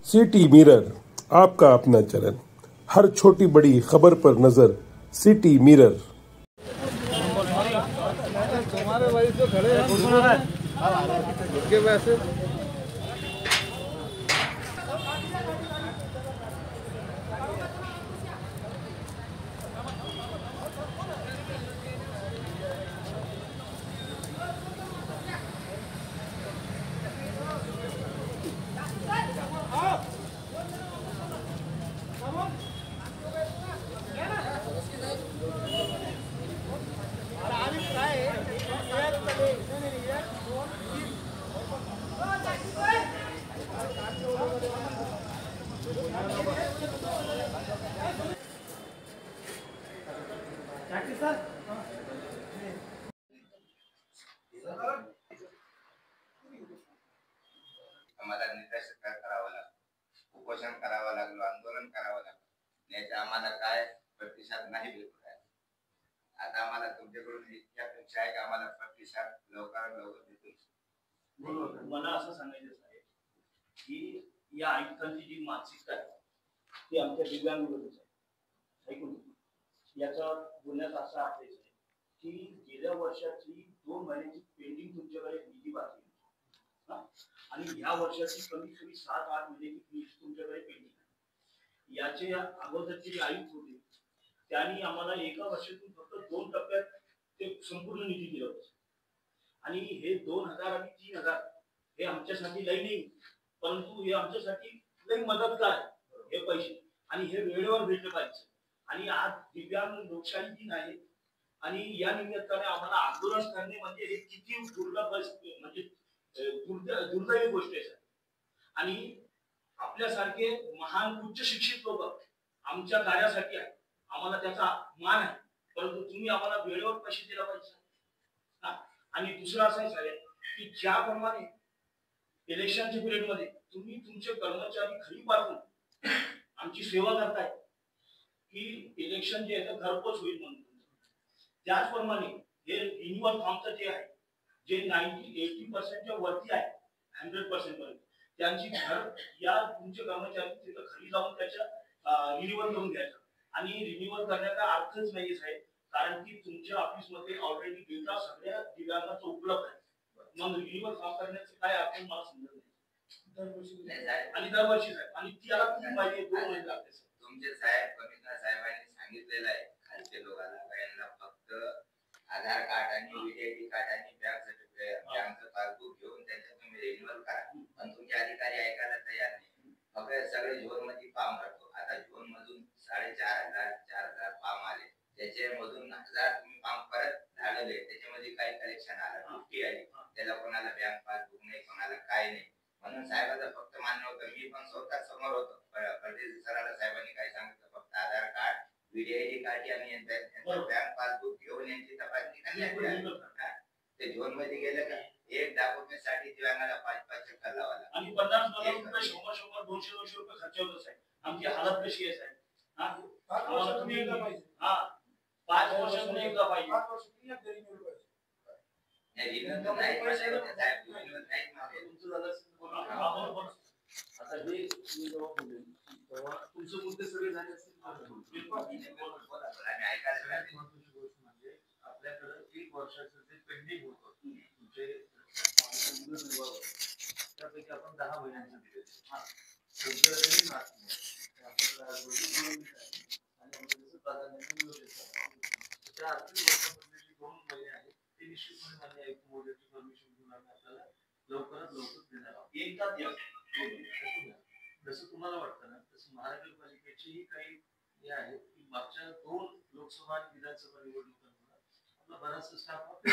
City mirror, आपका अपना channel, हर छोटी बड़ी खबर पर नजर। City mirror. तुम्हारे भाई तो खड़े हैं वैसे। आम्हाला निदर्शन करावं लागलं, उपोषण करावं लागलं, आंदोलन करावं लागलं. याचा आम्हाला काय प्रतिसाद नाही भेटत आहे. आता आम्हाला तुमच्याकडून इतक्या अपेक्षा आहे की आम्हाला प्रतिसाद लवकरात लवकर भेटून. मला असं सांगायचं आहे की या आयुक्तांची जी मानसिकता आहे ती आमच्या दिव्यांग विरोधात आहे. ऐकून याचा बोलण्याचा असा अर्थ आहे की गेल्या वर्षाची 2 महिन्याची पेंडिंग तुमच्याकडे निधी बाकी आणि ह्या वर्षाची कमीत कमी 7-8 महिन्याची फीस तुमच्याकडे पेंडिंग आहे. याचे अगोदरचे जे आयुक्त होते त्यांनी आम्हाला एका वर्षातून फक्त 2 टप्प्यात ते संपूर्ण निधी दिला होता आणि हे 2000 आणि 3000 हे आमच्यासाठी लई नाही, परंतु हे आमच्यासाठी लई मदतगार आहे हे पैसे आणि हे वेळेवर भेटले पाहिजे. आणि आज दिव्यांग लोकशाही दिन आहे आणि या निमित्ताने आम्हाला आंदोलन करणे म्हणजे हे किती दुर्लभ म्हणजे दुर्दैवी गोष्ट आहे. आणि आपल्यासारखे महान उच्च शिक्षित लोक आमच्या कार्यासाठी आहे, आम्हाला त्याचा मान आहे, परंतु तुम्ही आम्हाला वेळेवर पैसे दिला पाहिजे. आणि दुसरं असं आहे की ज्याप्रमाणे इलेक्शनच्या पिरियड मध्ये तुम्ही तुमचे कर्मचारी घरी पाठवून आमची सेवा करताय की इलेक्शन जे आहे घरपोच होईल म्हणून, त्याचप्रमाणे हे रिन्युअल फॉर्मचं जे आहे जे 80% वरती आहे 100% पर्यंत त्यांची घर या तुमचे कर्मचारी तिथं घरी जाऊन त्याच्या रिन्युअल करून घ्यायचं. आणि रिन्युअल करण्याचा अर्थच नाही साहेब, कारण की तुमच्या ऑफिस मध्ये ऑलरेडी डेटा सगळ्या दिव्यांगांचा उपलब्ध आहे. मग रिन्युअल फॉर्म करण्याचे काय अर्थ मला समजत नाही. आणि दरवर्षी साहेब आणि त्याला किती पाहिजे 2 महिने लागते. तुमचे साहेब कमिशनर साहेबांनी सांगितलेलं आहे खालच्या लोकांना फक्त आधार कार्ड आणि व्हीडीआयडी कार्ड आणि बँक सर्टिफिकेट बँकचं पासबुक घेऊन त्यांच्या तुम्ही रिन्युअल करा. पण तुमचे अधिकारी ऐकायला तयार नाही. फक्त सगळे झोन मध्ये फॉर्म भरतो. आता झोन मधून 4500-4000 फॉर्म आले, त्याच्यामधून 1000 तुम्ही फॉर्म परत धाडले, त्याच्यामध्ये काही कलेक्शन आलं 50 आली, त्याला कोणाला बँक पासबुक नाही, कोणाला काय नाही. म्हणून साहेबांचं फक्त मान्य होतं. मी पण स्वतः समोर होतो. परदेशी सराला साहेबांनी काय सांगितलं, फक्त आधार कार्ड व्हीडीआयडी कार्ड आणि बँक पासबुक घेऊन यांची तपासणी करण्यात. ते झोन मध्ये गेलं का एक डॉक्युमेंट साठी दिव्यांगाला 5-5 चक्कर लावा लागतात आणि 50,000 रुपये 100-200 रुपये खर्च होतो साहेब. आमची हालत कशी आहे साहेब? आम्हाला तुम्ही 5 वर्षातून एकदा पाहिजे. 5 वर्षातून एकदा रिन्युअल पाहिजे. आता हे मी जेव्हा बोलेन तेव्हा तुमचे मुद्दे सगळे झाले असतील. म्हणजे आपल्याकडे 1 वर्षाचं जे पेंडिंग होतं तुमचे त्यापैकी आपण 10 महिन्यांचं दिले. त्या आर्थिक वर्षामधले जे 2 महिने आहेत ते निश्चितपणे मान्य आहे. मोदीची परमिशन घेऊन आम्ही आपल्याला लवकरात लवकर देणार आहोत. एकदा जसं तुम्हाला वाटतं ना तसं महानगरपालिकेचीही काही हे आहे की मागच्या 2 लोकसभा आणि विधानसभा निवडणुकांना आपला बराचसा स्टाफ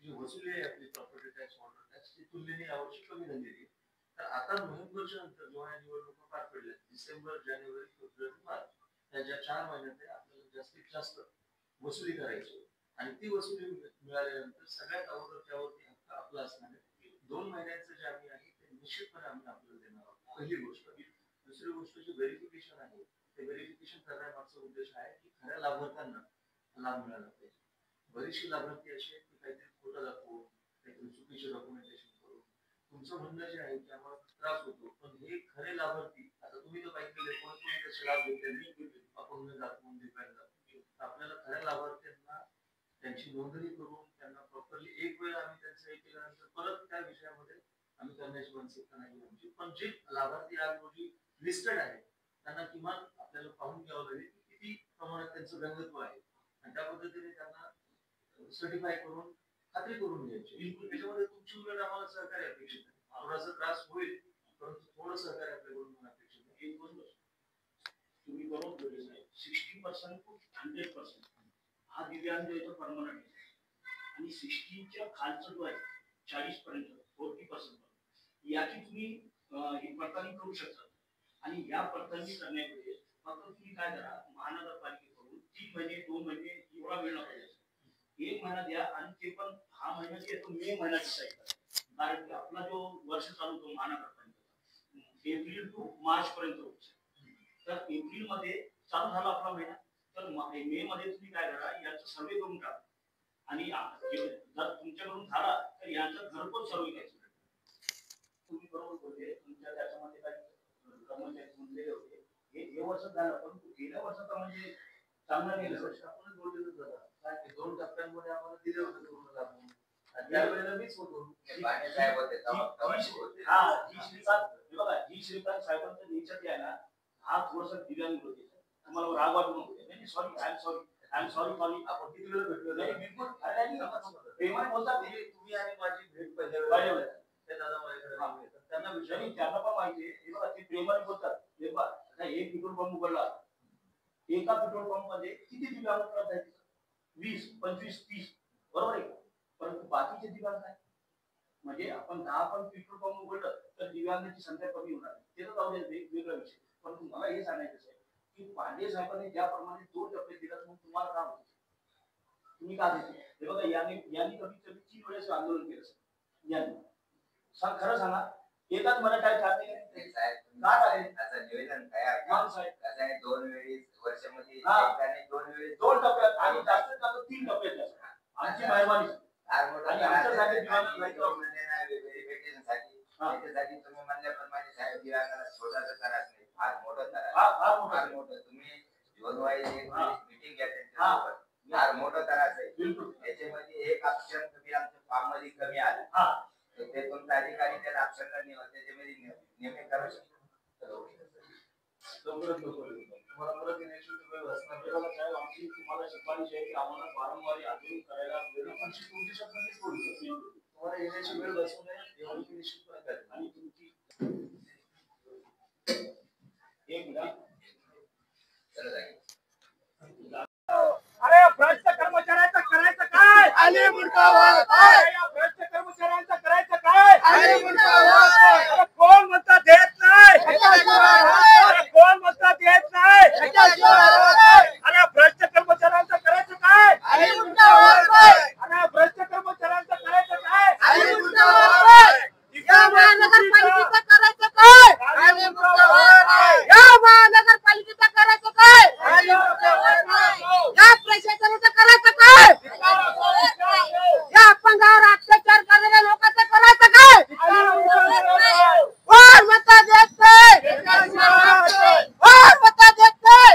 जी वसुली आहे आपली प्रॉपर्टी टॅक्स वॉटर टॅक्सची तुलनेने यावर्षी कमी झालेली आहे. तर आता नोव्हेंबरच्या नंतर जेव्हा या निवडणुका पार पडल्या डिसेंबर, जानेवारी, फेब्रुवारी, मार्च या ज्या 4 महिन्यात आपल्याला जास्तीत जास्त वसुली करायची आणि ती वसुली मिळाल्यानंतर सगळ्यात अगोदर त्यावरती हक्क आपला असणार आहे. 2 महिन्यांचं जे आम्ही आहे ते निश्चितपणे आम्ही आपल्याला देणार आहोत. पहिली गोष्ट. दुसरी गोष्ट जे व्हेरिफिकेशन आहे ते व्हेरिफिकेशन करण्यामागचा उद्देश आहे की खऱ्या लाभार्थ्यांना लाभ मिळाला पाहिजे. बरीचशी लाभार्थी अशी आहेत की काहीतरी खोटं दाखवून काहीतरी चुकीचे डॉक्युमेंटेशन करून तुमचं म्हणणं जे आहे की आम्हाला त्रास होतो, पण हे खरे लाभ लाभार्थी आता तुम्ही तर पाहिजे कोणी त्याचे लाभ घेतले अपंग दाखवून दिव्यांग आपल्याला खऱ्या लाभार्थ्यांना त्यांची नोंदणी करून त्यांना प्रॉपरली एक वेळ आम्ही त्यांचं हे केल्यानंतर परत त्या विषयामध्ये आम्ही करण्याची मानसिकता नाही आमची. पण जे लाभार्थी आज रोजी लिस्टेड आहे त्यांना किमान आपल्याला पाहून घ्यावं लागेल की किती प्रमाणात त्यांचं व्यंगत्व आहे आणि त्या पद्धतीने त्यांना सर्टिफाय करून खात्री करून घ्यायची. त्याच्यामध्ये तुमची उलट आम्हाला सहकार्य अपेक्षित आहे. थोडासा त्रास होईल परंतु थोडं सहकार्य आपल्याकडून अपेक्षित आहे. एक गोष्ट तुम्ही बरोबर बोलले साहेब 60% टू 100% हा दिव्यांग याचा परमनंट आहे आणि 60च्या खालचा जो आहे 40 पर्यंत 40% याची तुम्ही ही पडताळणी करू शकता आणि या पडताळणी करण्यामध्ये फक्त तुम्ही काय करा महानगरपालिकेकडून 3 महिने 2 महिने एवढा वेळ नका द्यायचा. 1 महिना द्या आणि ते पण हा महिना जे तो मे महिना डिसाईड करा. कारण की आपला जो वर्ष चालू होतो महानगरपालिकेचा एप्रिल टू मार्च पर्यंत होतो. तर एप्रिल मध्ये चालू झाला आपला महिना तर मे मध्ये तुम्ही काय करा याचा सर्वे करून टाका आणि जर तुमच्याकडून झाला तर यांचा घरपोच सर्वे घ्यायचा. तुम्ही बरोबर बोलले तुमच्या त्याच्यामध्ये काही कर्मचारी गुंतलेले होते हे वर्ष झालं पण गेल्या वर्षाचा म्हणजे चांगला गेल्या वर्षी आपण बोललेलं झालं काय 2 टप्प्यांमध्ये आम्हाला दिले होते पूर्ण लागून आणि त्यावेळेला मीच होतो साहेब होते जी श्रीकांत साहेबांचं नेचर आहे ना हा थोडासा दिव्यांग होते. तुम्हाला राग वाटू नको. नाही सॉरी आय एम सॉरी आपण किती वेळ भेटलो नाही बिलकुल प्रेमाने बोलतात तुम्ही आणि माझी भेट पहिल्या वेळेला ते दादा माझ्याकडे त्यांना विचारली त्यांना पण माहिती आहे बघा ते प्रेमाने बोलतात. एक पेट्रोल पंप उघडला एका पेट्रोल पंप मध्ये किती दिव्यांग उपलब्ध आहेत 20 25 30 बरोबर आहे. परंतु बाकीचे दिव्यांग काय म्हणजे आपण 10 पण पेट्रोल पंप उघडलं तर दिव्यांगाची संख्या कमी होणार ते तर जाऊ दे वेगळा विषय. परंतु मला हे सांगायचं आहे की पांडे साहेबांनी ज्याप्रमाणे 2 टप्पे दिला मग तुम्हाला काय होतं तुम्ही का देते हे बघा यांनी कमीत कमी 3 वेळेस आंदोलन केलं यांनी खरं सांगा एकाच मला काय चालते निवेदन तयार कसं आहे 2 वेळेस वर्षामध्ये 2 वेळेस 2 टप्प्यात आणि जास्तीत जास्त 3 टप्प्यात आमची मेहरबानी त्याच्यासाठी तुम्ही म्हणल्याप्रमाणे साहेब दिव्यांगाला छोटासा त्रास नाही फार मोठं तुम्ही जीवनवाई मीटिंग घ्या त्यांच्यासोबत फार मोठा त्रास आहे. त्याच्यामध्ये एक ऑप्शन तुम्ही आमच्या फॉर्म मध्ये कमी आलं तर ते तुमचा अधिकारी त्या ऑप्शनला त्याच्यामध्ये नेमणे करू शकतो. तुम्हाला परत येण्याची वेळ असणार आमची तुम्हाला शिफारस आहे की आम्हाला वारंवार आंदोलन करायला तुमची शब्दानेच बोलतो. तुम्हाला येण्याची वेळ बसवू नये एवढी मी निश्चितपणे करेन आणि तुमची एक मिनिट अरे भ्रष्ट कर्मचाऱ्यांचं करायचं काय आले मुंडावर भ्रष्ट कर्मचाऱ्यांचं करायचं काय आले मुंडावर कोण म्हणतात देत नाही कोण म्हणतात देत नाही अरे भ्रष्ट कर्मचाऱ्यांचं करायचं काय आले मुंडावर अरे भ्रष्ट कर्मचाऱ्यांचं करायचं काय आले मुंडावर या महानगरपालिकेचं करायचं काय आले मुंडावर या महानगरपालिकेचं करायचं काय आले मुंडावर या प्रशासनाचं करायचं काय या अपंगावर अत्याचार करणाऱ्या लोकांचं करायचं काय कोण मतं देत नाही कोण मतं देत नाही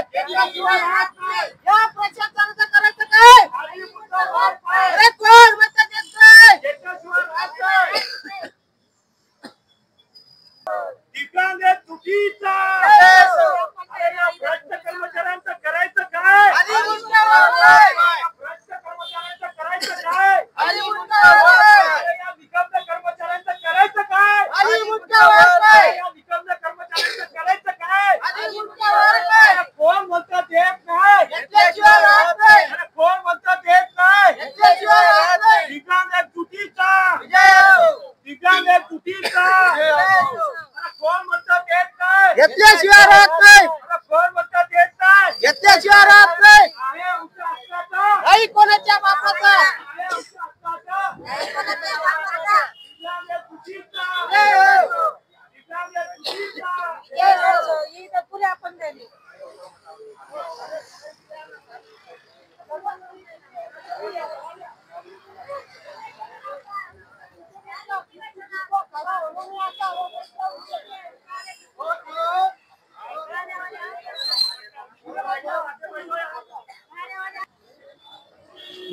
या प्रशासनाचं करायचं काय अरे कोण मतं देत नाही दिव्यांग चुकीचा भ्रष्ट कर्मचाऱ्यांचं करायचं काय भ्रष्ट कर्मचाऱ्यांचं करायचं काय या निकम्म कर्मचाऱ्यांचं करायचं काय या निकम्म कर्मचाऱ्यांचं करायचं काय कोण म्हणतं देत नाही कोण म्हणतं देत नाही दिव्यांग चुकीचा दिव्यांग चुकीचा कोण म्हणतं देत नाही घेतल्याशिवाय राहत नाही कोण म्हणतं देत नाही घेतल्याशिवाय राहत नाही आहे उच्च हक्काचा काही कोणाच्या बापाचा आहे उच्च हक्काचा दिव्यांग चुकीचा दिव्यांग चुकीचा पुरे आपण दिली हो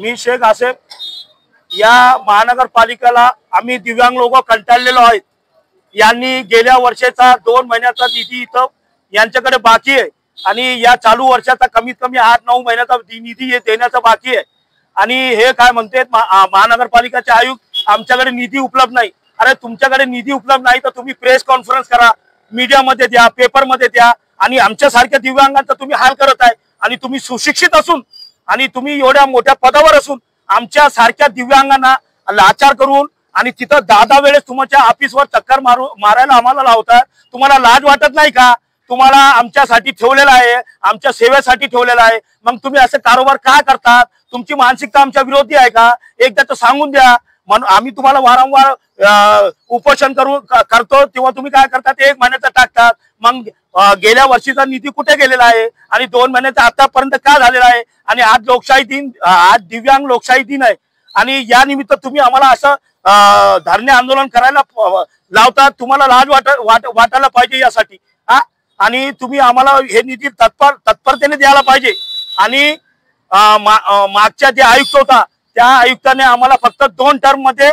मी शेख आसेफ, या महानगरपालिकेला आम्ही दिव्यांग लोक कंटाळलेलो आहेत. यांनी गेल्या वर्षाचा 2 महिन्याचा निधी इथं यांच्याकडे बाकी आहे आणि या चालू वर्षाचा कमीत कमी 8-9 महिन्याचा निधी देण्याचा बाकी आहे. आणि हे काय म्हणते महानगरपालिकेचे आयुक्त आमच्याकडे निधी उपलब्ध नाही. अरे तुमच्याकडे निधी उपलब्ध नाही तर तुम्ही प्रेस कॉन्फरन्स करा, मीडियामध्ये द्या, पेपरमध्ये द्या. आणि आमच्यासारख्या दिव्यांगांचा तुम्ही हाल करत आहे. आणि तुम्ही सुशिक्षित असून आणि तुम्ही एवढ्या मोठ्या पदावर असून आमच्या सारख्या दिव्यांगांना लाचार करून आणि तिथं 10 वेळेस तुमच्या ऑफिसवर चक्कर मारायला आम्हाला लावतात. तुम्हाला लाज वाटत नाही का? तुम्हाला आमच्यासाठी ठेवलेला आहे, आमच्या सेवेसाठी ठेवलेला आहे, मग तुम्ही असे कारोबार का करतात? तुमची मानसिकता आमच्या विरोधी आहे का? एकदा तर सांगून द्या. म्हणून आम्ही तुम्हाला वारंवार उपोषण करतो तेव्हा तुम्ही काय करतात? 1 महिन्याचा टाकतात. मग गेल्या वर्षीचा निधी कुठे गेलेला आहे आणि 2 महिन्याचा आतापर्यंत का झालेला आहे? आणि आज लोकशाही दिन, आज दिव्यांग लोकशाही दिन आहे आणि या निमित्त तुम्ही आम्हाला असं धरणे आंदोलन करायला लावतात. तुम्हाला लाज वाटायला पाहिजे यासाठी. आणि तुम्ही आम्हाला हे निधी तत्परतेने द्यायला पाहिजे. आणि मागच्या जे आयुक्त होता त्या आयुक्ताने आम्हाला फक्त 2 टर्म मध्ये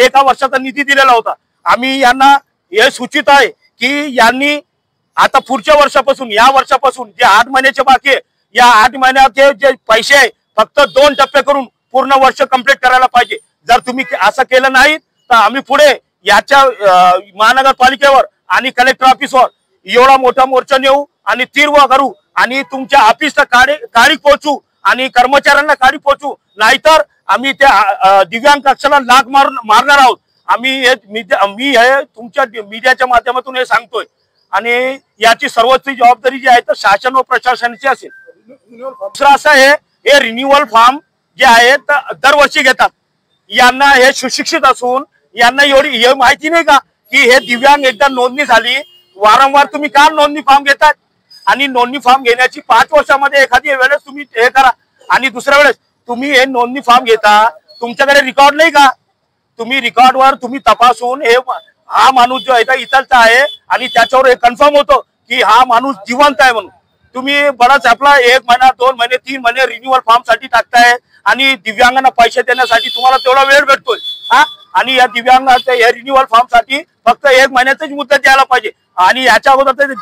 1 वर्षाचा निधी दिलेला होता. आम्ही यांना हे सूचित आहे की यांनी आता पुढच्या वर्षापासून, या वर्षापासून जे 8 महिन्याचे बाकी आहे, या 8 महिन्याचे जे पैसे आहे फक्त 2 टप्पे करून पूर्ण वर्ष कंप्लीट करायला पाहिजे. जर तुम्ही असं केलं नाही तर आम्ही पुढे याच्या महानगरपालिकेवर आणि कलेक्टर ऑफिसवर एवढा मोठा मोर्चा नेऊ आणि तीव्र करू आणि तुमच्या ऑफिसला काळी पोहोचू आणि कर्मचाऱ्यांना काळी पोहोचू. नाहीतर आम्ही त्या दिव्यांग कक्षाला लाग मारणार आहोत. मी हे तुमच्या मीडियाच्या माध्यमातून हे सांगतोय. आणि याची सर्वोच्च जबाबदारी जी आहे तर शासन व प्रशासनाची असेल. दुसरं असं आहे, हे रिन्युअल फॉर्म जे आहेत दरवर्षी घेतात. यांना हे सुशिक्षित असून यांना एवढी हे माहिती नाही का की हे दिव्यांग एकदा नोंदणी झाली, वारंवार तुम्ही का नोंदणी फॉर्म घेतात? आणि नोंदणी फॉर्म घेण्याची 5 वर्षामध्ये एखादी वेळेस तुम्ही हे करा. आणि दुसऱ्या वेळेस तुम्ही हे नोंदणी फॉर्म घेता, तुमच्याकडे रेकॉर्ड नाही का? तुम्ही रेकॉर्डवर तुम्ही तपासून हे हा माणूस जो आहे इथलचा आहे आणि त्याच्यावर हे कन्फर्म होतो की हा माणूस जिवंत आहे म्हणून. तुम्ही बराच आपला 1 महिना, 2 महिने, 3 महिने रिन्युअल फॉर्म साठी टाकताय आणि दिव्यांगांना पैसे देण्यासाठी तुम्हाला तेवढा वेळ भेटतोय. आणि या दिव्यांगाच्या या रिन्युअल फॉर्म साठी फक्त 1 महिन्याचाच मुद्दत द्यायला पाहिजे. आणि याच्या अगोदर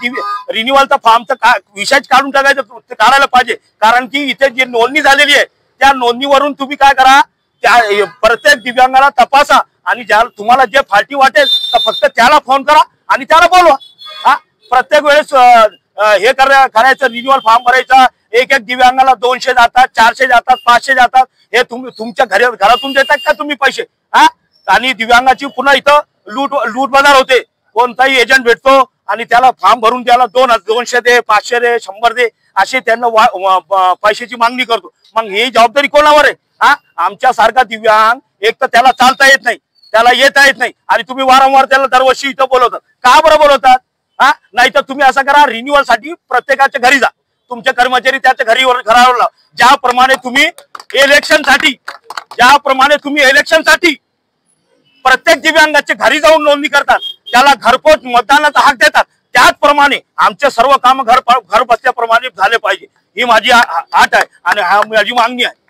रिन्युअलचा फॉर्मचा विषयच काढून काढायला पाहिजे. कारण की इथे जी नोंदणी झालेली आहे त्या नोंदणीवरून तुम्ही काय करा, त्या प्रत्येक दिव्यांगाला तपासा आणि तुम्हाला जे फाल्टी वाटेल तर फक्त त्याला फोन करा आणि त्याला बोलवा. प्रत्येक वेळेस हे करायचं, रिन्युअल फॉर्म भरायचा. एक दिव्यांगाला 200 जातात, 400 जातात, 500 जातात. हे तुमच्या घरातून देतात का तुम्ही पैसे? आणि दिव्यांगाची पुन्हा इथं लूट बाजार होते. कोणताही एजंट भेटतो आणि त्याला फॉर्म भरून द्यायला 200 दे, 500 दे, 100 दे असे त्यांना पैशाची मागणी करतो. मग ही जबाबदारी कोणावर आहे? आमच्या सारखा दिव्यांग एक तर त्याला चालता येत नाही, त्याला येता येत नाही आणि तुम्ही वारंवार त्याला दरवर्षी इथं बोलवतात. का बरं बोलवतात? नाही तर तुम्ही असं करा, रिन्युअल साठी प्रत्येकाच्या घरी जा, तुमचे कर्मचारी त्याच्या घरावर लावा. ज्याप्रमाणे तुम्ही इलेक्शन साठी प्रत्येक दिव्यांगाच्या घरी जाऊन नोंदणी करतात, त्याला घरपोच मतदानाचा हक देतात, त्याचप्रमाणे आमचे सर्व काम घर बसल्याप्रमाणे झाले पाहिजे. ही माझी आट आहे आणि हा माझी मागणी आहे.